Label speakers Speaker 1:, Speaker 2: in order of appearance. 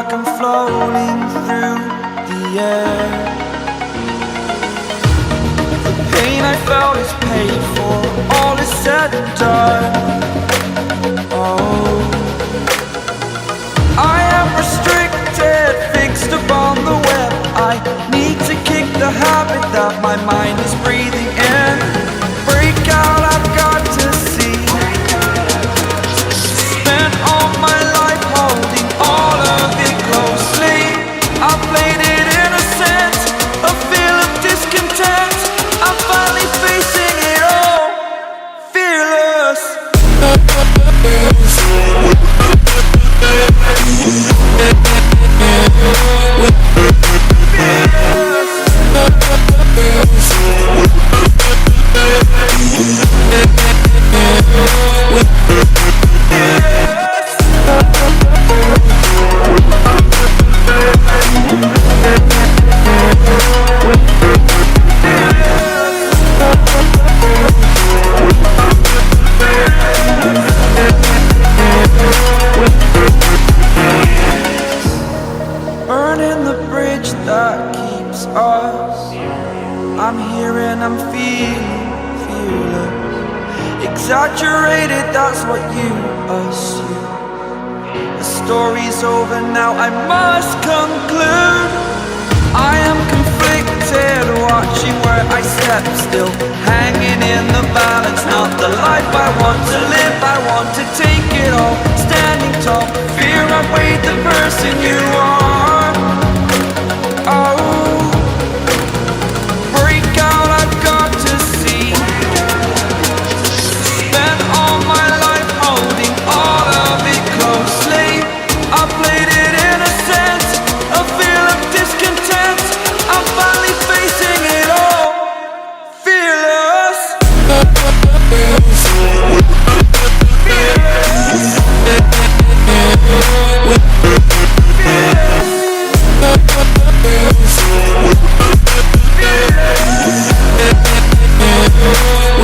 Speaker 1: like I'm floating through the air. The pain I felt is paid for, all is said and done. Oh, I am restricted, fixed upon the web. I need to kick the habit that my mind is breathing in. Break out, I've got to see. Spent all my life holding all of it closely. I played it innocent, a feel of discontent. I'm finally facing it all, fearless. Burning the bridge that keeps us. I'm here and I'm feeling fearless. Exaggerated, that's what you assume. The story's over now, I must conclude. I am conflicted, watching where I step still, hanging in the balance. Not the life I want to live, I want to take it all. Standing tall, fear outweighed the person you are. Oh, break out, I've got to see. Spent all my life holding all of it closely. I played it innocent, a feel of discontent. I'm finally facing it all, fearless. Fearless.